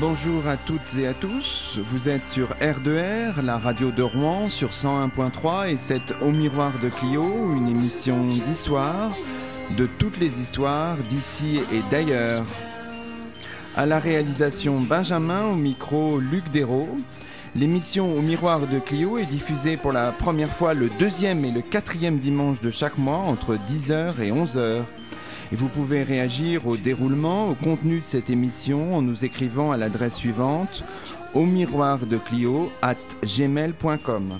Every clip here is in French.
Bonjour à toutes et à tous, vous êtes sur R2R, la radio de Rouen sur 101.3 et c'est Au Miroir de Clio, une émission d'histoire, de toutes les histoires d'ici et d'ailleurs. À la réalisation Benjamin, au micro Luc Dérault. L'émission Au Miroir de Clio est diffusée pour la première fois le 2e et le 4e dimanche de chaque mois entre 10h et 11h. Et vous pouvez réagir au déroulement, au contenu de cette émission en nous écrivant à l'adresse suivante aumiroirdeclio@gmail.com.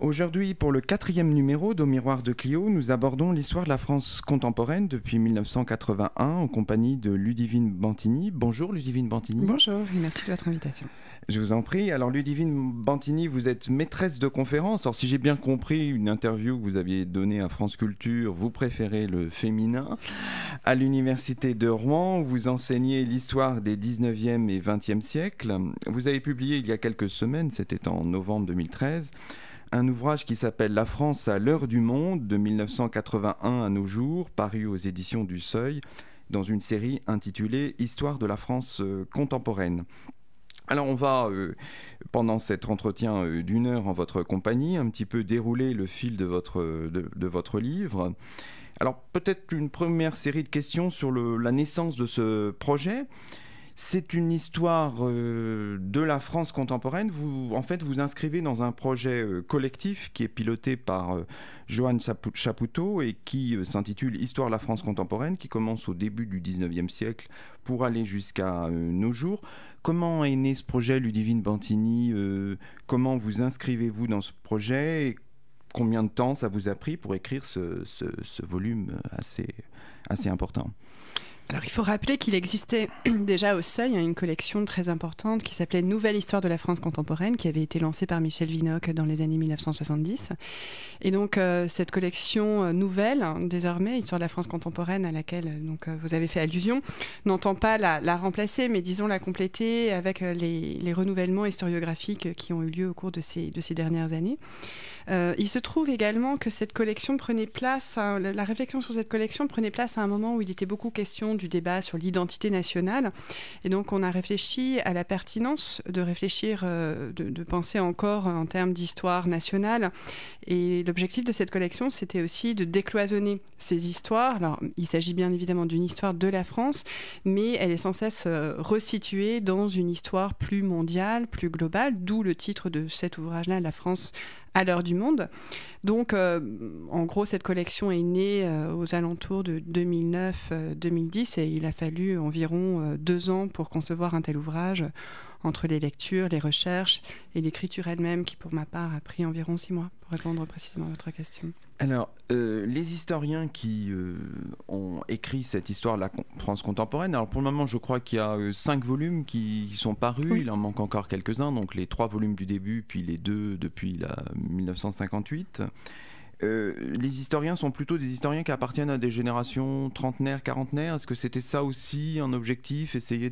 Aujourd'hui, pour le 4e numéro d'Au Miroir de Clio, nous abordons l'histoire de la France contemporaine depuis 1981 en compagnie de Ludivine Bantini. Bonjour Ludivine Bantini. Bonjour et merci de votre invitation. Je vous en prie. Alors Ludivine Bantini, vous êtes maîtresse de conférence. Alors si j'ai bien compris une interview que vous aviez donnée à France Culture, vous préférez le féminin. À l'université de Rouen, vous enseignez l'histoire des 19e et 20e siècles. Vous avez publié il y a quelques semaines, c'était en novembre 2013, un ouvrage qui s'appelle « La France à l'heure du monde » de 1981 à nos jours, paru aux éditions du Seuil, dans une série intitulée « Histoire de la France contemporaine ». Alors on va, pendant cet entretien d'une heure en votre compagnie, un petit peu dérouler le fil de votre livre. Alors peut-être une première série de questions sur la naissance de ce projet. C'est une histoire de la France contemporaine. Vous inscrivez dans un projet collectif qui est piloté par Johan Chapoutot et qui s'intitule « Histoire de la France contemporaine », qui commence au début du 19e siècle pour aller jusqu'à nos jours. Comment est né ce projet, Ludivine Bantini ? Comment vous inscrivez-vous dans ce projet et combien de temps ça vous a pris pour écrire ce volume assez important ? Alors il faut rappeler qu'il existait déjà au Seuil une collection très importante qui s'appelait Nouvelle Histoire de la France contemporaine, qui avait été lancée par Michel Vinocq dans les années 1970. Et donc cette collection nouvelle, désormais, Histoire de la France contemporaine, à laquelle vous avez fait allusion, n'entend pas la remplacer, mais disons la compléter avec les renouvellements historiographiques qui ont eu lieu au cours de ces dernières années. Il se trouve également que cette collection prenait place, la réflexion sur cette collection prenait place à un moment où il était beaucoup question du débat sur l'identité nationale. Et donc, on a réfléchi à la pertinence de réfléchir, de penser encore en termes d'histoire nationale. Et l'objectif de cette collection, c'était aussi de décloisonner ces histoires. Alors, il s'agit bien évidemment d'une histoire de la France, mais elle est sans cesse resituée dans une histoire plus mondiale, plus globale, d'où le titre de cet ouvrage-là, La France à l'heure du monde. Donc, en gros, cette collection est née aux alentours de 2009-2010 et il a fallu environ 2 ans pour concevoir un tel ouvrage, entre les lectures, les recherches et l'écriture elle-même, qui pour ma part a pris environ 6 mois, pour répondre précisément à votre question. Alors, les historiens qui ont écrit cette histoire de la France contemporaine, alors pour le moment je crois qu'il y a 5 volumes qui sont parus, oui. Il en manque encore quelques-uns, donc les 3 volumes du début, puis les 2 depuis 1958. Les historiens sont plutôt des historiens qui appartiennent à des générations trentenaires, quarantenaires. Est-ce que c'était ça aussi un objectif, essayer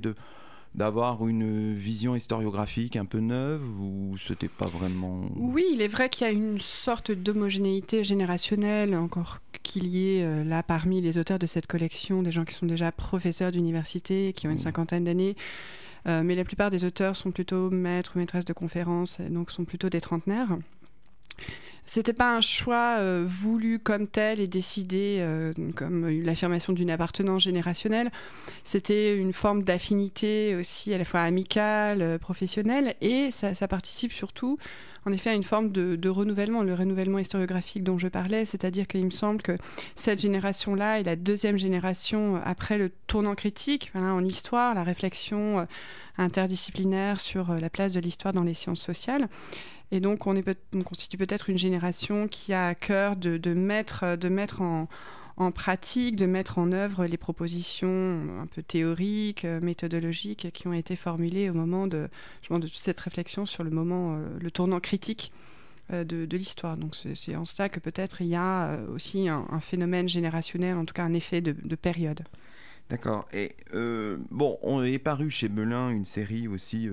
d'avoir une vision historiographique un peu neuve, ou c'était pas vraiment... Oui, il est vrai qu'il y a une sorte d'homogénéité générationnelle, encore qu'il y ait là parmi les auteurs de cette collection des gens qui sont déjà professeurs d'université, qui ont une cinquantaine d'années, mais la plupart des auteurs sont plutôt maîtres ou maîtresses de conférences, donc sont plutôt des trentenaires. C'était pas un choix voulu comme tel et décidé comme l'affirmation d'une appartenance générationnelle. C'était une forme d'affinité aussi à la fois amicale, professionnelle, et ça participe surtout en effet à une forme de renouvellement, le renouvellement historiographique dont je parlais, c'est-à-dire qu'il me semble que cette génération-là est la 2e génération après le tournant critique, en histoire, la réflexion interdisciplinaire sur la place de l'histoire dans les sciences sociales. Et donc, on constitue peut-être une génération qui a à cœur de mettre en pratique, de mettre en œuvre les propositions un peu théoriques, méthodologiques qui ont été formulées au moment de toute cette réflexion sur le tournant critique de l'histoire. Donc, c'est en cela que peut-être il y a aussi un phénomène générationnel, en tout cas un effet de période. D'accord. Et bon, on est paru chez Belin une série aussi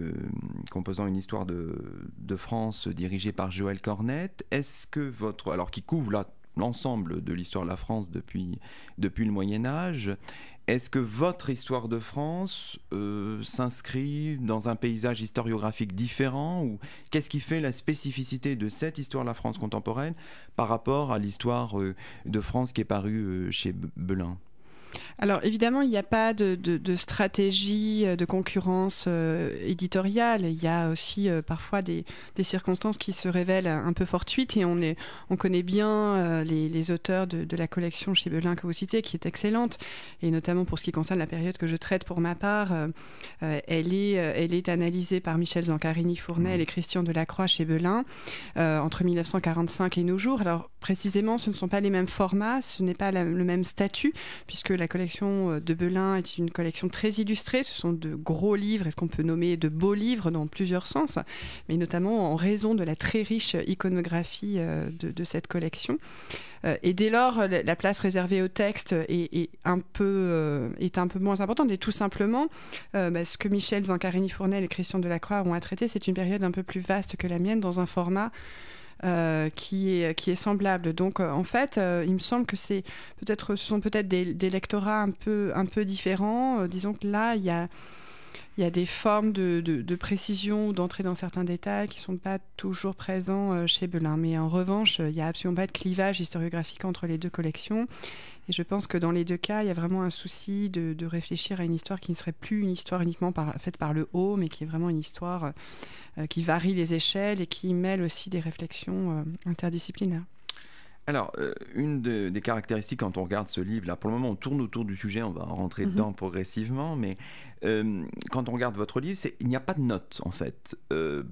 composant une histoire de France dirigée par Joël Cornette. Est-ce que alors qui couvre là l'ensemble de l'histoire de la France depuis le Moyen Âge, est-ce que votre histoire de France s'inscrit dans un paysage historiographique différent, ou qu'est-ce qui fait la spécificité de cette histoire de la France contemporaine par rapport à l'histoire de France qui est parue chez Belin? Alors évidemment, il n'y a pas de stratégie de concurrence éditoriale. Il y a aussi parfois des circonstances qui se révèlent un peu fortuites, et on connaît bien les auteurs de la collection chez Belin que vous citez, qui est excellente, et notamment pour ce qui concerne la période que je traite pour ma part, elle est analysée par Michel Zancarini-Fournel et Christian Delacroix chez Belin entre 1945 et nos jours. Alors précisément, ce ne sont pas les mêmes formats, ce n'est pas le même statut, puisque la collection de Belin est une collection très illustrée. Ce sont de gros livres, et ce qu'on peut nommer de beaux livres dans plusieurs sens, mais notamment en raison de la très riche iconographie de cette collection. Et dès lors, la place réservée au texte est un peu moins importante. Et tout simplement, ce que Michel Zancarini-Fournel et Christian Delacroix ont à traiter, c'est une période un peu plus vaste que la mienne, dans un format qui est semblable. Donc en fait, il me semble que ce sont peut-être des lectorats un peu différents. Disons que là, il y a des formes de précision ou d'entrée dans certains détails qui ne sont pas toujours présents chez Belin. Mais en revanche, il n'y a absolument pas de clivage historiographique entre les deux collections. Et je pense que dans les deux cas, il y a vraiment un souci de réfléchir à une histoire qui ne serait plus une histoire uniquement faite par le haut, mais qui est vraiment une histoire qui varie les échelles et qui mêle aussi des réflexions interdisciplinaires. Alors, une des caractéristiques quand on regarde ce livre, là pour le moment on tourne autour du sujet, on va rentrer dedans progressivement, mais quand on regarde votre livre, il n'y a pas de notes en fait.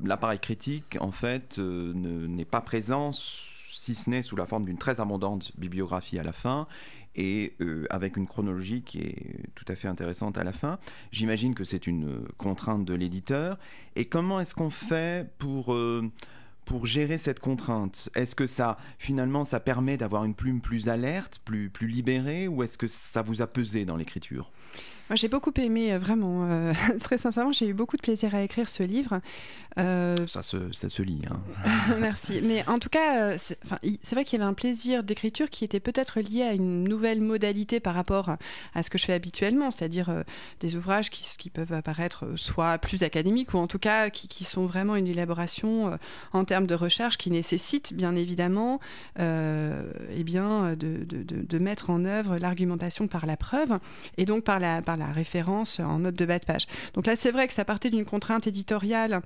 L'appareil critique en fait n'est pas présent, si ce n'est sous la forme d'une très abondante bibliographie à la fin, et avec une chronologie qui est tout à fait intéressante à la fin. J'imagine que c'est une contrainte de l'éditeur. Et comment est-ce qu'on fait pour gérer cette contrainte? Est-ce que finalement, ça permet d'avoir une plume plus alerte, plus libérée, ou est-ce que ça vous a pesé dans l'écriture? Moi, j'ai beaucoup aimé, vraiment, très sincèrement, j'ai eu beaucoup de plaisir à écrire ce livre. Ça se lit. Hein. Merci. Mais en tout cas, c'est vrai qu'il y avait un plaisir d'écriture qui était peut-être lié à une nouvelle modalité par rapport à ce que je fais habituellement, c'est-à-dire des ouvrages qui peuvent apparaître soit plus académiques, ou en tout cas qui sont vraiment une élaboration en termes de recherche qui nécessite bien évidemment de mettre en œuvre l'argumentation par la preuve, et donc par la référence en note de bas de page. Donc là, c'est vrai que ça partait d'une contrainte éditoriale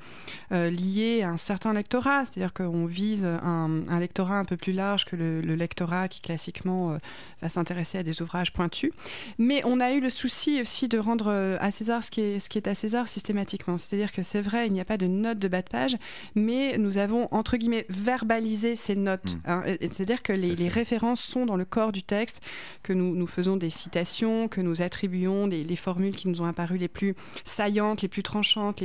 liée à un certain lectorat, c'est-à-dire qu'on vise un lectorat un peu plus large que le lectorat qui classiquement va s'intéresser à des ouvrages pointus. Mais on a eu le souci aussi de rendre à César ce qui est à César systématiquement. C'est-à-dire que c'est vrai, il n'y a pas de note de bas de page, mais nous avons, entre guillemets, verbalisé ces notes. Hein. C'est-à-dire que les références sont dans le corps du texte, que nous faisons des citations, que nous attribuons les formules qui nous ont apparu les plus saillantes, les plus tranchantes,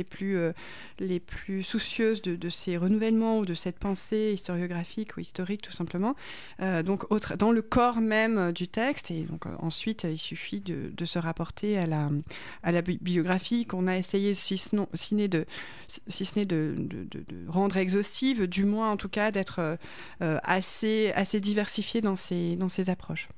les plus soucieuses de ces renouvellements ou de cette pensée historiographique ou historique tout simplement. Donc dans le corps même du texte, et donc ensuite il suffit de se rapporter à la bibliographie qu'on a essayé, si ce n'est de rendre exhaustive, du moins en tout cas d'être assez diversifiée dans ses approches.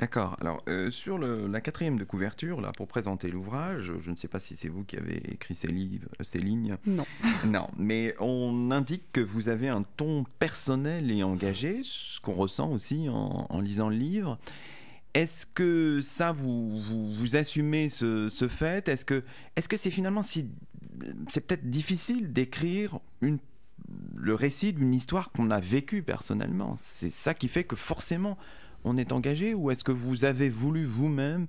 D'accord. Alors, sur la 4e de couverture, là, pour présenter l'ouvrage, je ne sais pas si c'est vous qui avez écrit ces lignes. Non. Non, mais on indique que vous avez un ton personnel et engagé, ce qu'on ressent aussi en lisant le livre. Est-ce que ça, vous assumez ce fait? Est-ce que c'est finalement c'est peut-être difficile d'écrire le récit d'une histoire qu'on a vécue personnellement? C'est ça qui fait que forcément on est engagé, ou est-ce que vous avez voulu vous-même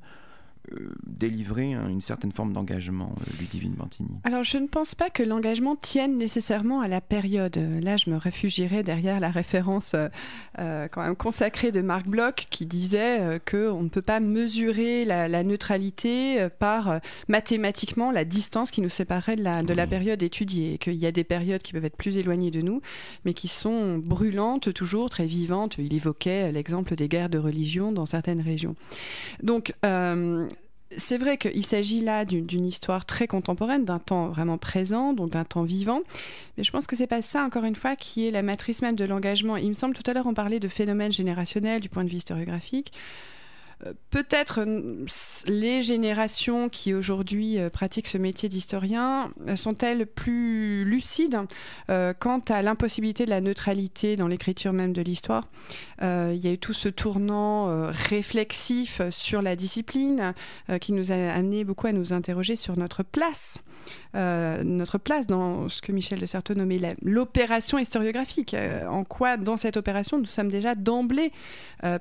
délivrer une certaine forme d'engagement, Ludivine Bantigny? Alors, je ne pense pas que l'engagement tienne nécessairement à la période. Là, je me réfugierais derrière la référence quand même consacrée de Marc Bloch, qui disait qu'on ne peut pas mesurer la neutralité par mathématiquement la distance qui nous séparait de la période étudiée, et qu'il y a des périodes qui peuvent être plus éloignées de nous, mais qui sont brûlantes, toujours très vivantes. Il évoquait l'exemple des guerres de religion dans certaines régions. Donc, C'est vrai qu'il s'agit là d'une histoire très contemporaine, d'un temps vraiment présent, donc d'un temps vivant. Mais je pense que c'est pas ça, encore une fois, qui est la matrice même de l'engagement. Il me semble, tout à l'heure, on parlait de phénomène générationnel du point de vue historiographique. Peut-être les générations qui aujourd'hui pratiquent ce métier d'historien sont-elles plus lucides quant à l'impossibilité de la neutralité dans l'écriture même de l'histoire. Il y a eu tout ce tournant réflexif sur la discipline qui nous a amené beaucoup à nous interroger sur notre place dans ce que Michel de Certeau nommait l'opération historiographique. En quoi, dans cette opération, nous sommes déjà d'emblée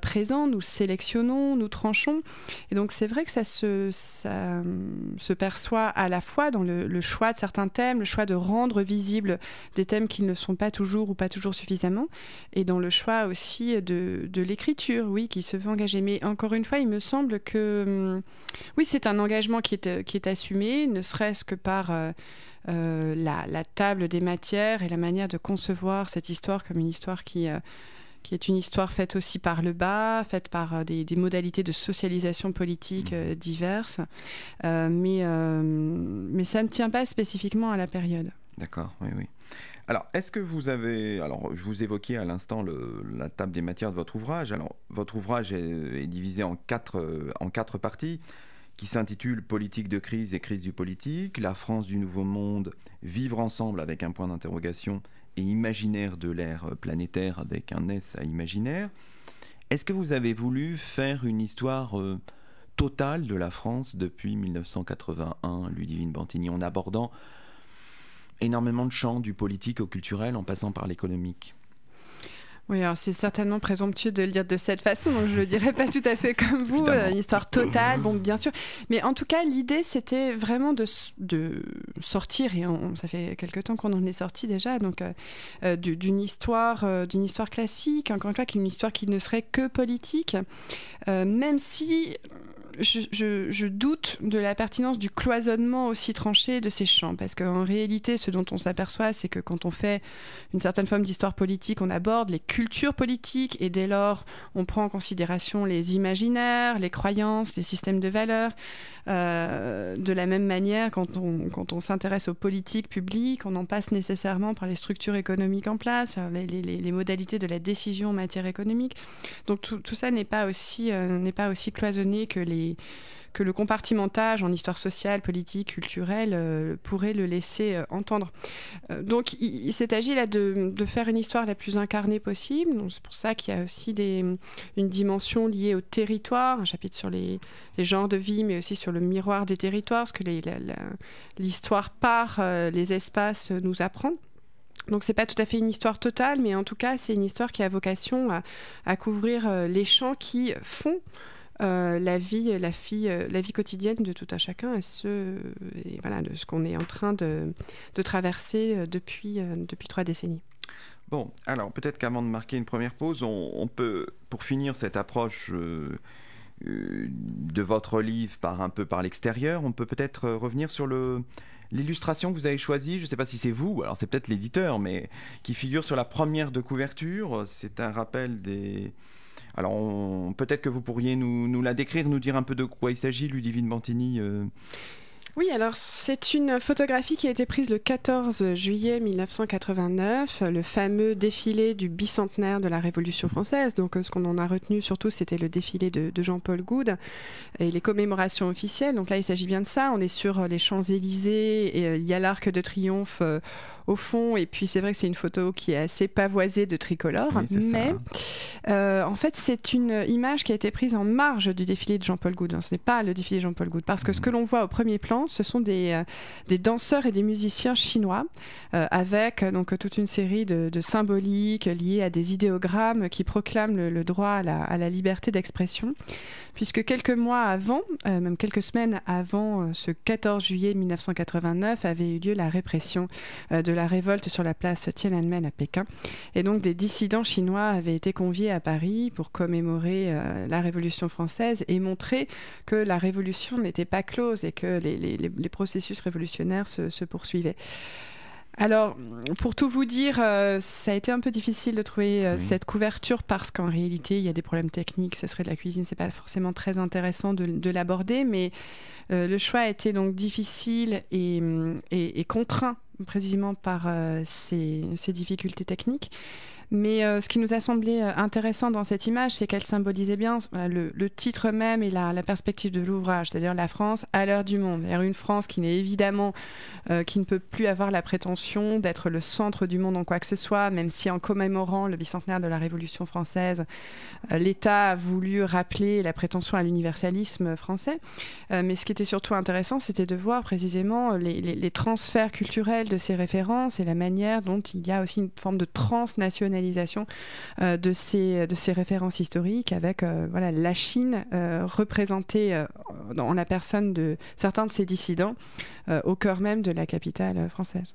présents, nous sélectionnons, nous tranchons. Et donc, c'est vrai que ça se perçoit à la fois dans le choix de certains thèmes, le choix de rendre visibles des thèmes qui ne sont pas toujours ou pas toujours suffisamment, et dans le choix aussi de l'écriture, oui, qui se veut engagée. Mais encore une fois, il me semble que oui, c'est un engagement qui est assumé, ne serait-ce que par la table des matières et la manière de concevoir cette histoire comme une histoire qui est une histoire faite aussi par le bas, faite par des modalités de socialisation politique diverses. Mais ça ne tient pas spécifiquement à la période. D'accord, oui, oui. Alors, est-ce que vous avez... Alors, je vous évoquais à l'instant la table des matières de votre ouvrage. Alors, votre ouvrage est divisé en quatre parties qui s'intitulent « Politique de crise et crise du politique »,« La France du Nouveau Monde, vivre ensemble avec un point d'interrogation » et « Imaginaire de l'ère planétaire » avec un S à imaginaire. Est-ce que vous avez voulu faire une histoire totale de la France depuis 1981, Ludivine Bantigny, en abordant énormément de champs, du politique au culturel, en passant par l'économique? Oui, alors c'est certainement présomptueux de le dire de cette façon, donc je ne le dirais pas tout à fait comme vous, une histoire totale, bon, bien sûr. Mais en tout cas, l'idée, c'était vraiment de sortir, et ça fait quelque temps qu'on en est sorti déjà, donc d'une histoire classique, encore une fois, une histoire qui ne serait que politique, même si... Je doute de la pertinence du cloisonnement aussi tranché de ces champs, parce qu'en réalité, ce dont on s'aperçoit, c'est que quand on fait une certaine forme d'histoire politique, on aborde les cultures politiques, et dès lors, on prend en considération les imaginaires, les croyances, les systèmes de valeurs. De la même manière, quand on s'intéresse aux politiques publiques, on en passe nécessairement par les structures économiques en place, les modalités de la décision en matière économique. Donc tout ça n'est pas aussi cloisonné que le compartimentage en histoire sociale, politique, culturelle pourrait le laisser entendre. Donc il s'est agi là de faire une histoire la plus incarnée possible. Donc, c'est pour ça qu'il y a aussi une dimension liée au territoire, un chapitre sur les genres de vie, mais aussi sur le miroir des territoires, ce que l'histoire par les espaces nous apprend. Donc c'est pas tout à fait une histoire totale, mais en tout cas c'est une histoire qui a vocation à couvrir les champs qui font la vie quotidienne de tout un chacun, et voilà, de ce qu'on est en train de traverser depuis 3 décennies. Bon, alors peut-être qu'avant de marquer une première pause, on peut, pour finir cette approche de votre livre un peu par l'extérieur, on peut peut-être revenir sur l'illustration que vous avez choisie. Je ne sais pas si c'est vous, alors c'est peut-être l'éditeur, mais qui figure sur la première de couverture. C'est un rappel des... Alors, peut-être que vous pourriez nous la décrire, nous dire un peu de quoi il s'agit, Ludivine Bantigny. Oui, alors c'est une photographie qui a été prise le 14 juillet 1989, le fameux défilé du bicentenaire de la Révolution française. Donc ce qu'on en a retenu surtout, c'était le défilé de Jean-Paul Goude et les commémorations officielles. Donc là, il s'agit bien de ça. On est sur les Champs-Élysées et il y a l'Arc de Triomphe au fond, et puis c'est vrai que c'est une photo qui est assez pavoisée de tricolore, oui, mais en fait c'est une image qui a été prise en marge du défilé de Jean-Paul Goude. Ce n'est pas le défilé de Jean-Paul Goude, parce que ce que l'on voit au premier plan, ce sont des danseurs et des musiciens chinois, avec donc toute une série de symboliques liées à des idéogrammes qui proclament le droit à la liberté d'expression, puisque quelques mois avant, même quelques semaines avant ce 14 juillet 1989, avait eu lieu la répression de la révolte sur la place Tiananmen à Pékin. Et donc des dissidents chinois avaient été conviés à Paris pour commémorer la Révolution française et montrer que la Révolution n'était pas close et que les processus révolutionnaires se poursuivaient. Alors, pour tout vous dire, ça a été un peu difficile de trouver cette couverture parce qu'en réalité, il y a des problèmes techniques. Ce serait de la cuisine, c'est pas forcément très intéressant de l'aborder, mais le choix a été donc difficile et contraint précisément par ces difficultés techniques. Mais ce qui nous a semblé intéressant dans cette image, c'est qu'elle symbolisait bien le titre même et la perspective de l'ouvrage, c'est-à-dire la France à l'heure du monde. C'est-à-dire une France qui n'est évidemment, qui ne peut plus avoir la prétention d'être le centre du monde en quoi que ce soit, même si en commémorant le bicentenaire de la Révolution française, l'État a voulu rappeler la prétention à l'universalisme français. Mais ce qui était surtout intéressant, c'était de voir précisément les transferts culturels de ces références et la manière dont il y a aussi une forme de transnationalisation de ces références historiques avec la Chine représentée en la personne de certains de ces dissidents au cœur même de la capitale française.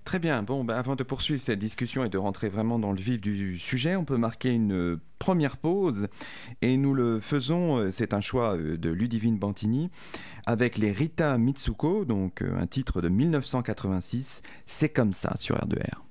Très bien. Bon, avant de poursuivre cette discussion et de rentrer vraiment dans le vif du sujet, on peut marquer une première pause et nous le faisons, c'est un choix de Ludivine Bantini avec les Rita Mitsuko, donc un titre de 1986, C'est comme ça sur R2R.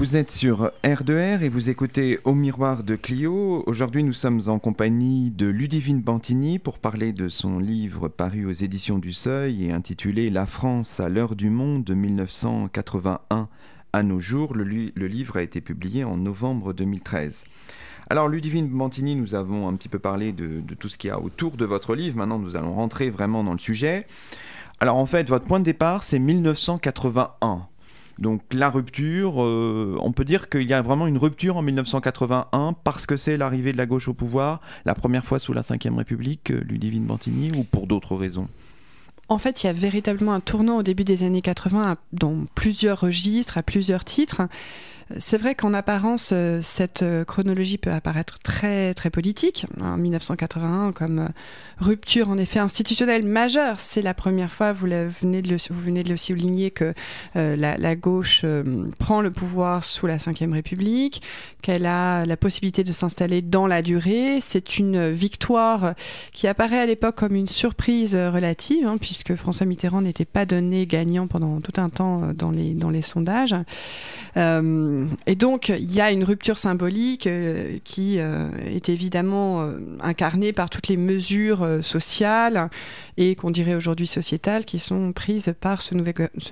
Vous êtes sur R2R et vous écoutez Au miroir de Clio. Aujourd'hui, nous sommes en compagnie de Ludivine Bantigny pour parler de son livre paru aux éditions du Seuil et intitulé La France à l'heure du monde de 1981 à nos jours. Le livre a été publié en novembre 2013. Alors Ludivine Bantigny, nous avons un petit peu parlé de tout ce qu'il y a autour de votre livre. Maintenant, nous allons rentrer vraiment dans le sujet. Alors en fait, votre point de départ, c'est 1981. Donc la rupture, on peut dire qu'il y a vraiment une rupture en 1981 parce que c'est l'arrivée de la gauche au pouvoir, la première fois sous la Ve République, Ludivine Bantigny, ou pour d'autres raisons? En fait, il y a véritablement un tournant au début des années 80 dans plusieurs registres, à plusieurs titres. C'est vrai qu'en apparence, cette chronologie peut apparaître très, très politique. En 1981, comme rupture en effet institutionnelle majeure, c'est la première fois, vous venez de le souligner, que la gauche prend le pouvoir sous la Ve République, qu'elle a la possibilité de s'installer dans la durée. C'est une victoire qui apparaît à l'époque comme une surprise relative, puisque François Mitterrand n'était pas donné gagnant pendant tout un temps dans les sondages. Et donc, il y a une rupture symbolique qui est évidemment incarnée par toutes les mesures sociales et qu'on dirait aujourd'hui sociétales qui sont prises par ce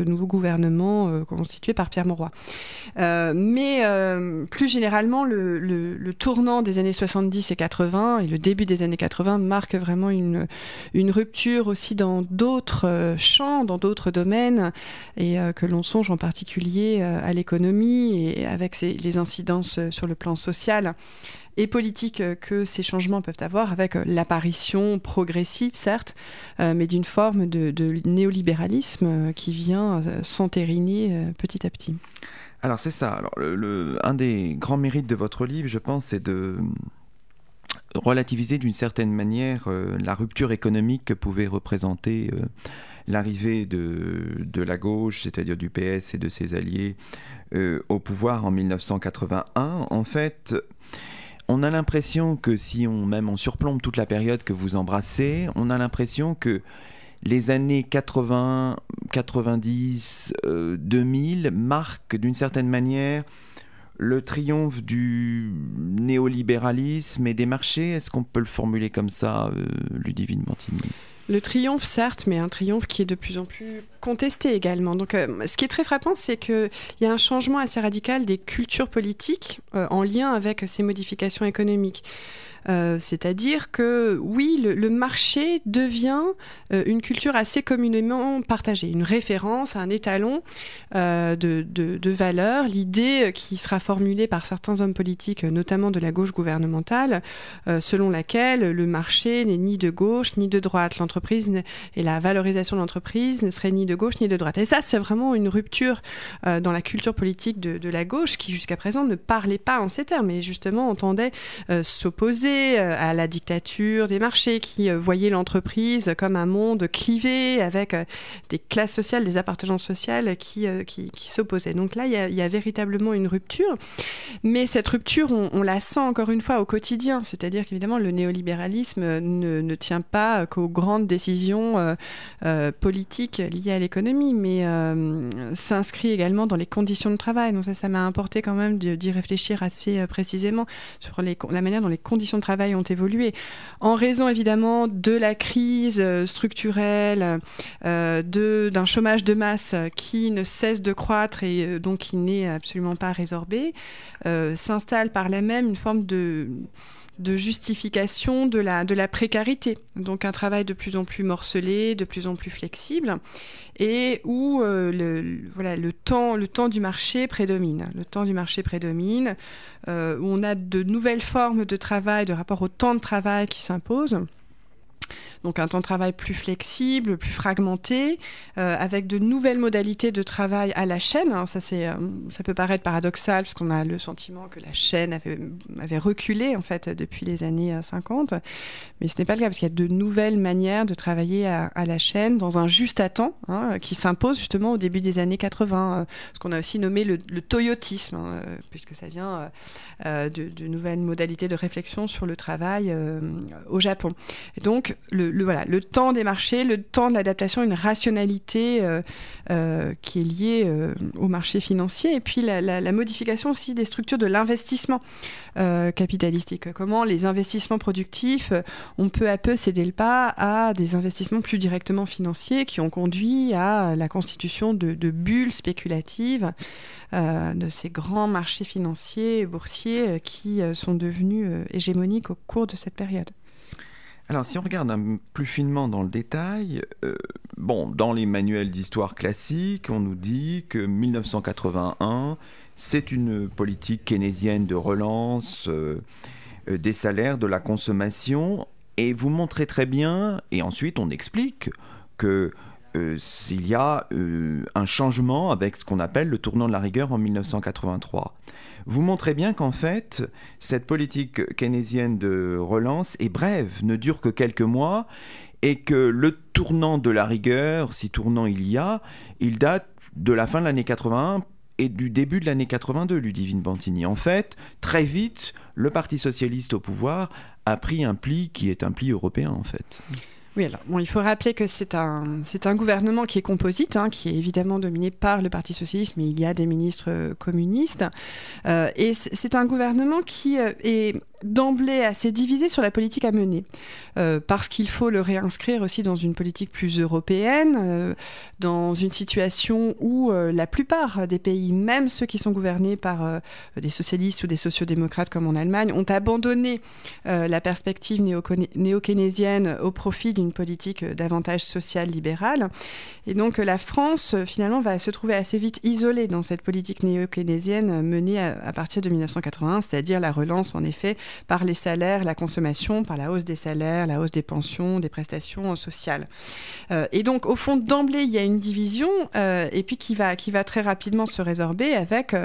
nouveau gouvernement constitué par Pierre Mauroy. Mais plus généralement, le tournant des années 70 et 80 et le début des années 80 marque vraiment une rupture aussi dans d'autres champs, dans d'autres domaines, et que l'on songe en particulier à l'économie et avec les incidences sur le plan social et politique que ces changements peuvent avoir, avec l'apparition progressive, certes, mais d'une forme de néolibéralisme qui vient s'entériner petit à petit. Alors c'est ça. Alors, un des grands mérites de votre livre, je pense, c'est de relativiser d'une certaine manière la rupture économique que pouvait représenter l'arrivée de la gauche, c'est-à-dire du PS et de ses alliés, au pouvoir en 1981. En fait, on a l'impression que si on surplombe toute la période que vous embrassez, on a l'impression que les années 80, 90, 2000 marquent d'une certaine manière le triomphe du néolibéralisme et des marchés. Est-ce qu'on peut le formuler comme ça, Ludivine Bantigny ? Le triomphe, certes, mais un triomphe qui est de plus en plus contesté également. Donc, ce qui est très frappant, c'est qu'il y a un changement assez radical des cultures politiques en lien avec ces modifications économiques. C'est-à-dire que, oui, le marché devient une culture assez communément partagée, une référence, un étalon de valeurs. L'idée qui sera formulée par certains hommes politiques, notamment de la gauche gouvernementale, selon laquelle le marché n'est ni de gauche ni de droite. L'entreprise et la valorisation de l'entreprise ne serait ni de gauche ni de droite. Et ça, c'est vraiment une rupture dans la culture politique de la gauche qui, jusqu'à présent, ne parlait pas en ces termes, mais justement entendait s'opposer à la dictature des marchés, qui voyait l'entreprise comme un monde clivé avec des classes sociales, des appartenances sociales qui s'opposaient. Donc là, il y a véritablement une rupture. Mais cette rupture, on la sent encore une fois au quotidien. C'est-à-dire qu'évidemment, le néolibéralisme ne tient pas qu'aux grandes décisions politiques liées à l'économie, mais s'inscrit également dans les conditions de travail. Donc ça m'a importé quand même d'y réfléchir assez précisément sur la manière dont les conditions de travail ont évolué, en raison évidemment de la crise structurelle, d'un chômage de masse qui ne cesse de croître et donc qui n'est absolument pas résorbé. S'installe par là même une forme de justification de la précarité. Donc un travail de plus en plus morcelé, de plus en plus flexible, et où le temps du marché prédomine. Le temps du marché prédomine, où on a de nouvelles formes de travail, de rapport au temps de travail qui s'imposent. Donc un temps de travail plus flexible, plus fragmenté, avec de nouvelles modalités de travail à la chaîne. Alors ça peut paraître paradoxal, parce qu'on a le sentiment que la chaîne avait reculé en fait depuis les années 50, mais ce n'est pas le cas, parce qu'il y a de nouvelles manières de travailler à la chaîne dans un juste à temps, qui s'impose justement au début des années 80, ce qu'on a aussi nommé le toyotisme, puisque ça vient de nouvelles modalités de réflexion sur le travail au Japon. Et donc le le temps des marchés, le temps de l'adaptation, une rationalité qui est liée au marché financier, et puis la modification aussi des structures de l'investissement capitalistique. Comment les investissements productifs ont peu à peu cédé le pas à des investissements plus directement financiers qui ont conduit à la constitution de bulles spéculatives, de ces grands marchés financiers et boursiers qui sont devenus hégémoniques au cours de cette période. Alors, si on regarde plus finement dans le détail, dans les manuels d'histoire classiques, on nous dit que 1981, c'est une politique keynésienne de relance des salaires, de la consommation, et vous montrez très bien, et ensuite on explique que il y a un changement avec ce qu'on appelle le tournant de la rigueur en 1983. Vous montrez bien qu'en fait, cette politique keynésienne de relance est brève, ne dure que quelques mois, et que le tournant de la rigueur, si tournant il date de la fin de l'année 81 et du début de l'année 82, Ludivine Bantigny. En fait, très vite, le Parti socialiste au pouvoir a pris un pli qui est un pli européen, en fait. Oui, alors, il faut rappeler que c'est un gouvernement qui est composite, qui est évidemment dominé par le Parti socialiste, mais il y a des ministres communistes. Et c'est un gouvernement qui est d'emblée assez divisé sur la politique à mener, parce qu'il faut le réinscrire aussi dans une politique plus européenne, dans une situation où la plupart des pays, même ceux qui sont gouvernés par des socialistes ou des sociodémocrates comme en Allemagne, ont abandonné la perspective néo-keynésienne au profit d'une politique davantage sociale libérale. Et donc la France, finalement, va se trouver assez vite isolée dans cette politique néo-keynésienne menée à partir de 1981, c'est-à-dire la relance, en effet, par les salaires, la consommation, par la hausse des salaires, la hausse des pensions, des prestations sociales. Et donc, au fond, d'emblée, il y a une division, et puis qui va très rapidement se résorber avec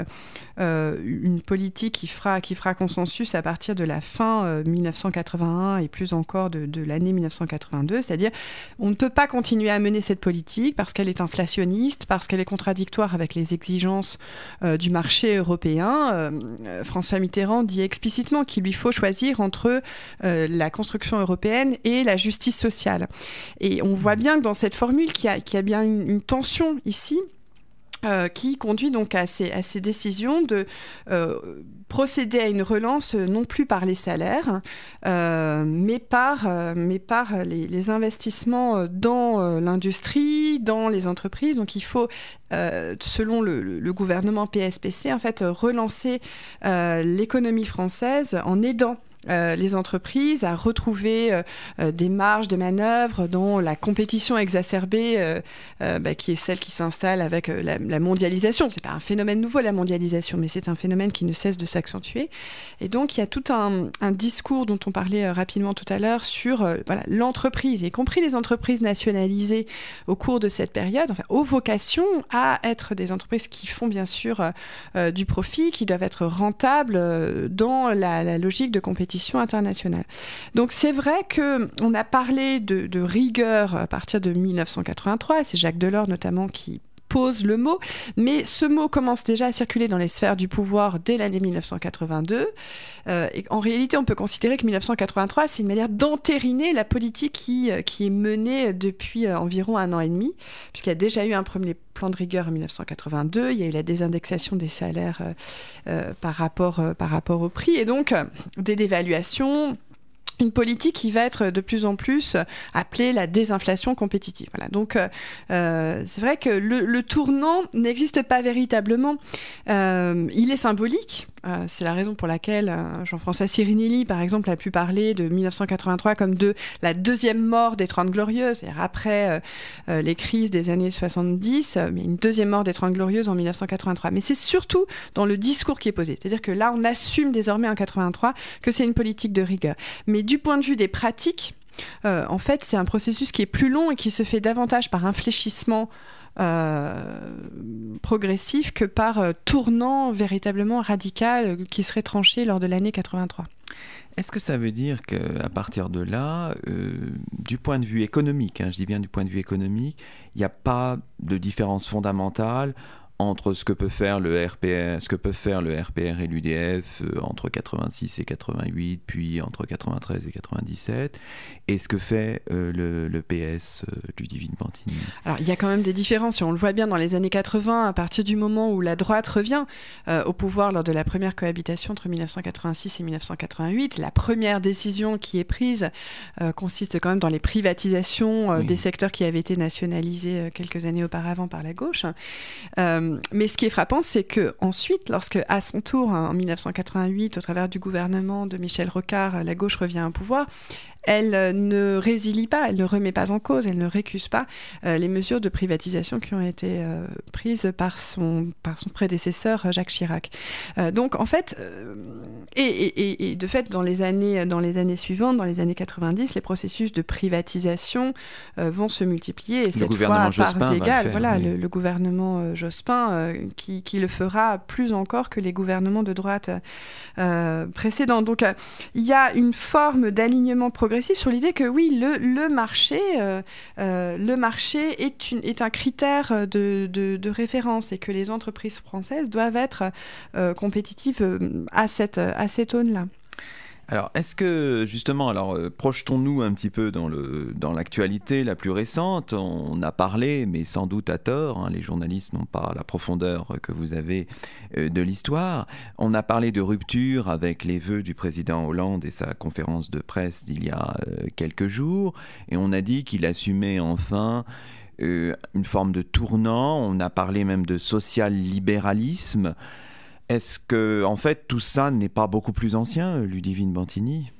une politique qui fera consensus à partir de la fin 1981 et plus encore de l'année 1982, c'est-à-dire on ne peut pas continuer à mener cette politique parce qu'elle est inflationniste, parce qu'elle est contradictoire avec les exigences du marché européen. François Mitterrand dit explicitement qu'il lui faut choisir entre la construction européenne et la justice sociale. Et on voit bien que dans cette formule qu'il y a bien une tension ici, qui conduit donc à ces décisions de procéder à une relance non plus par les salaires, mais par les investissements dans l'industrie, dans les entreprises. Donc il faut, selon le gouvernement PSPC, en fait, relancer l'économie française en aidant les entreprises à retrouver des marges de manœuvre dans la compétition exacerbée qui est celle qui s'installe avec la mondialisation. C'est pas un phénomène nouveau, la mondialisation, mais c'est un phénomène qui ne cesse de s'accentuer. Et donc, il y a tout un discours dont on parlait rapidement tout à l'heure sur l'entreprise, y compris les entreprises nationalisées au cours de cette période, aux vocations à être des entreprises qui font bien sûr du profit, qui doivent être rentables dans la logique de compétition internationale. Donc c'est vrai qu'on a parlé de rigueur à partir de 1983, c'est Jacques Delors notamment qui pose le mot, mais ce mot commence déjà à circuler dans les sphères du pouvoir dès l'année 1982. Et en réalité, on peut considérer que 1983, c'est une manière d'entériner la politique qui est menée depuis environ 1 an et demi, puisqu'il y a déjà eu un premier plan de rigueur en 1982, il y a eu la désindexation des salaires par rapport au prix, et donc des dévaluations, une politique qui va être de plus en plus appelée la désinflation compétitive. Voilà. Donc, c'est vrai que le tournant n'existe pas véritablement. Il est symbolique. C'est la raison pour laquelle Jean-François Sirinelli, par exemple, a pu parler de 1983 comme de la deuxième mort des 30 Glorieuses, c'est-à-dire après les crises des années 70, mais une deuxième mort des 30 Glorieuses en 1983. Mais c'est surtout dans le discours qui est posé. C'est-à-dire que là, on assume désormais en 83 que c'est une politique de rigueur. Mais du point de vue des pratiques, en fait, c'est un processus qui est plus long et qui se fait davantage par infléchissement progressif que par tournant véritablement radical qui serait tranché lors de l'année 83. Est-ce que ça veut dire qu'à partir de là, du point de vue économique, je dis bien du point de vue économique, il n'y a pas de différence fondamentale entre ce que peut faire le RPR, ce que peuvent faire le RPR et l'UDF entre 86 et 88, puis entre 93 et 97, et ce que fait le PS, Ludivine Bantigny. Alors, il y a quand même des différences, et on le voit bien dans les années 80, à partir du moment où la droite revient au pouvoir lors de la première cohabitation entre 1986 et 1988, la première décision qui est prise consiste quand même dans les privatisations des secteurs qui avaient été nationalisés quelques années auparavant par la gauche. Mais ce qui est frappant, c'est qu'ensuite, lorsque, à son tour, en 1988, au travers du gouvernement de Michel Rocard, la gauche revient au pouvoir, elle ne résilie pas, elle ne remet pas en cause, elle ne récuse pas les mesures de privatisation qui ont été prises par son prédécesseur Jacques Chirac. Donc en fait, et de fait, dans les années suivantes, dans les années 90, les processus de privatisation vont se multiplier, et cette fois à parts égales. Voilà, oui. Le gouvernement Jospin qui le fera plus encore que les gouvernements de droite précédents. Donc il y a une forme d'alignement progressif sur l'idée que oui, le marché est un critère de référence, et que les entreprises françaises doivent être compétitives à cette aune-là. Alors, est-ce que, justement, projetons-nous un petit peu dans l'actualité la plus récente. On a parlé, mais sans doute à tort, les journalistes n'ont pas la profondeur que vous avez de l'histoire. On a parlé de rupture avec les vœux du président Hollande et sa conférence de presse d'il y a quelques jours, et on a dit qu'il assumait enfin une forme de tournant. On a parlé même de social-libéralisme. Est-ce que, en fait, tout ça n'est pas beaucoup plus ancien, Ludivine Bantigny ?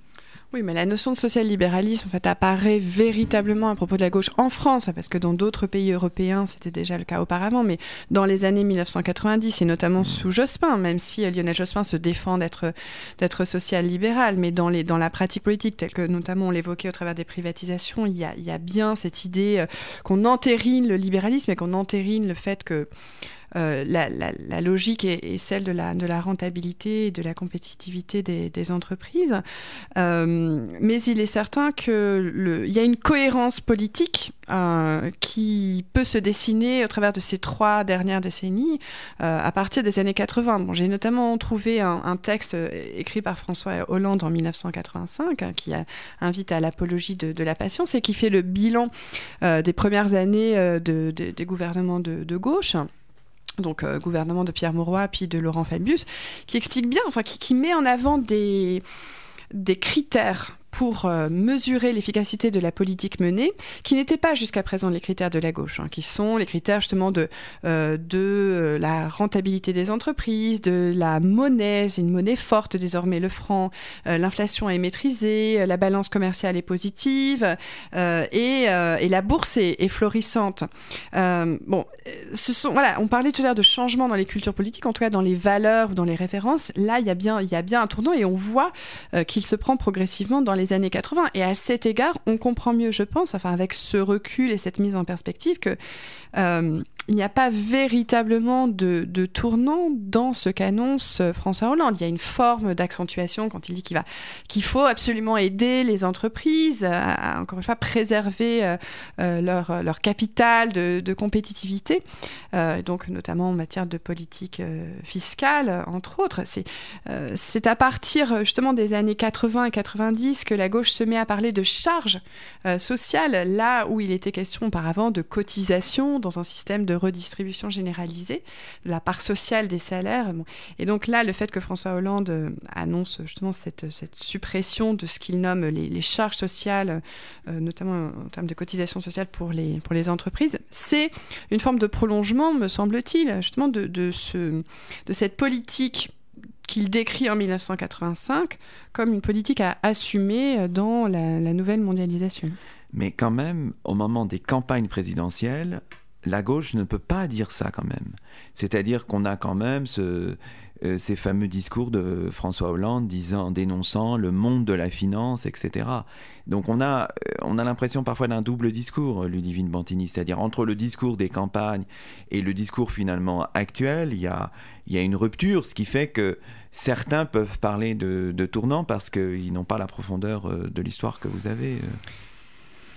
Oui, mais la notion de social-libéralisme, en fait, apparaît véritablement à propos de la gauche en France, parce que dans d'autres pays européens, c'était déjà le cas auparavant, mais dans les années 1990, et notamment sous Jospin, même si Lionel Jospin se défend d'être social-libéral, mais dans la pratique politique, telle que notamment on l'évoquait au travers des privatisations, il y a bien cette idée qu'on entérine le libéralisme et qu'on entérine le fait que la logique est celle de la rentabilité et de la compétitivité des entreprises. Mais il est certain qu'il y a une cohérence politique qui peut se dessiner au travers de ces 3 dernières décennies à partir des années 80. Bon, j'ai notamment trouvé un texte écrit par François Hollande en 1985 qui invite à l'apologie de la patience et qui fait le bilan des premières années des gouvernements de gauche. Donc gouvernement de Pierre Mauroy puis de Laurent Fabius, qui explique bien, qui met en avant des critères pour mesurer l'efficacité de la politique menée, qui n'étaient pas jusqu'à présent les critères de la gauche, qui sont les critères justement de la rentabilité des entreprises, de la monnaie, c'est une monnaie forte désormais, le franc, l'inflation est maîtrisée, la balance commerciale est positive, et la bourse est florissante. On parlait tout à l'heure de changement dans les cultures politiques, en tout cas dans les valeurs ou dans les références. Là, il y a bien un tournant, et on voit qu'il se prend progressivement dans les années 80. Et à cet égard, on comprend mieux, je pense, avec ce recul et cette mise en perspective, que il n'y a pas véritablement de tournant dans ce qu'annonce François Hollande. Il y a une forme d'accentuation quand il dit qu'il faut absolument aider les entreprises à encore une fois, préserver leur capital de compétitivité, donc notamment en matière de politique fiscale, entre autres. C'est à partir justement des années 80 et 90 que la gauche se met à parler de charges sociales, là où il était question auparavant de cotisation dans un système de redistribution généralisée de la part sociale des salaires. Et donc là, le fait que François Hollande annonce justement cette suppression de ce qu'il nomme les charges sociales, notamment en termes de cotisation sociale pour les entreprises, c'est une forme de prolongement, me semble-t-il, justement de cette politique qu'il décrit en 1985 comme une politique à assumer dans la nouvelle mondialisation. Mais quand même, au moment des campagnes présidentielles, la gauche ne peut pas dire ça quand même. C'est-à-dire qu'on a quand même ces fameux discours de François Hollande dénonçant le monde de la finance, etc. Donc on a l'impression parfois d'un double discours, Ludivine Bantigny, c'est-à-dire entre le discours des campagnes et le discours finalement actuel, il y a une rupture, ce qui fait que certains peuvent parler de tournant parce qu'ils n'ont pas la profondeur de l'histoire que vous avez.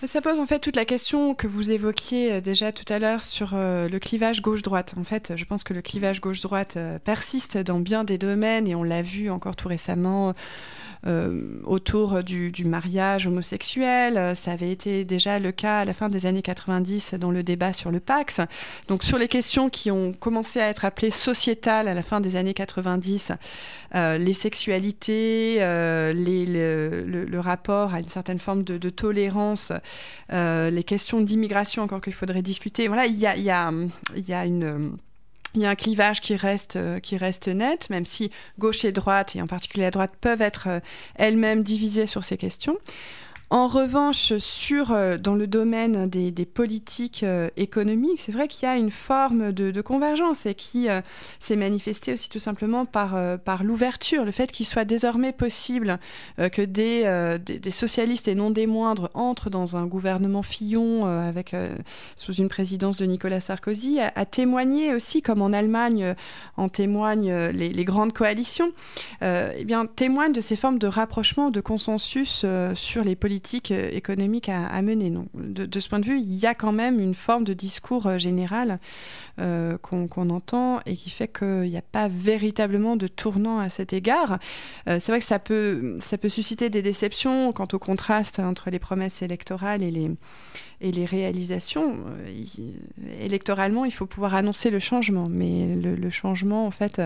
Ça pose en fait toute la question que vous évoquiez déjà tout à l'heure sur le clivage gauche-droite. En fait, je pense que le clivage gauche-droite persiste dans bien des domaines et on l'a vu encore tout récemment autour du mariage homosexuel. Ça avait été déjà le cas à la fin des années 90 dans le débat sur le Pacs. Donc sur les questions qui ont commencé à être appelées sociétales à la fin des années 90, les sexualités, le rapport à une certaine forme de tolérance, les questions d'immigration encore qu'il faudrait discuter. Voilà, il y a un clivage qui reste net, même si gauche et droite, et en particulier la droite, peuvent être elles-mêmes divisées sur ces questions. En revanche, dans le domaine des politiques économiques, c'est vrai qu'il y a une forme de convergence et qui s'est manifestée aussi tout simplement par l'ouverture, le fait qu'il soit désormais possible que des socialistes et non des moindres entrent dans un gouvernement Fillon sous une présidence de Nicolas Sarkozy, a témoigné aussi, comme en Allemagne en témoignent les grandes coalitions, témoignent de ces formes de rapprochement, de consensus sur les politiques économique à mener. Donc, de ce point de vue, il y a quand même une forme de discours général qu'on entend et qui fait qu'il n'y a pas véritablement de tournant à cet égard. C'est vrai que ça peut susciter des déceptions quant au contraste entre les promesses électorales et les réalisations. Électoralement, il faut pouvoir annoncer le changement, mais le changement, en fait,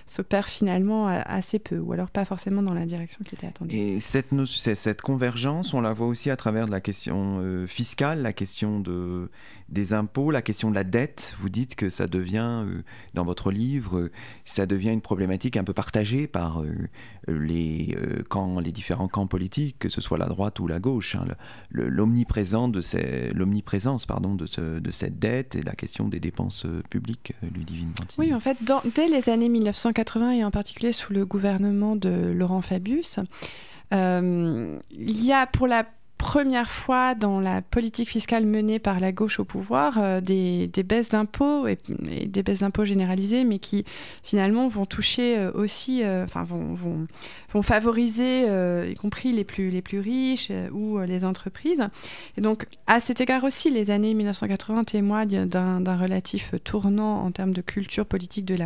s'opère finalement assez peu, ou alors pas forcément dans la direction qui était attendue. Et cette convergence, on la voit aussi à travers de la question fiscale, la question des impôts, la question de la dette. Vous dites que ça devient, dans votre livre, ça devient une problématique un peu partagée par les différents camps politiques, que ce soit la droite ou la gauche. Hein, l'omniprésence de cette dette et la question des dépenses publiques, Ludivine Bantini. Oui, en fait, dès les années 1980 et en particulier sous le gouvernement de Laurent Fabius, il y a pour la première fois dans la politique fiscale menée par la gauche au pouvoir des baisses d'impôts et des baisses d'impôts généralisées, mais qui finalement vont toucher aussi, vont favoriser y compris les plus riches ou les entreprises. Et donc à cet égard aussi, les années 1980 témoignent d'un relatif tournant en termes de culture politique de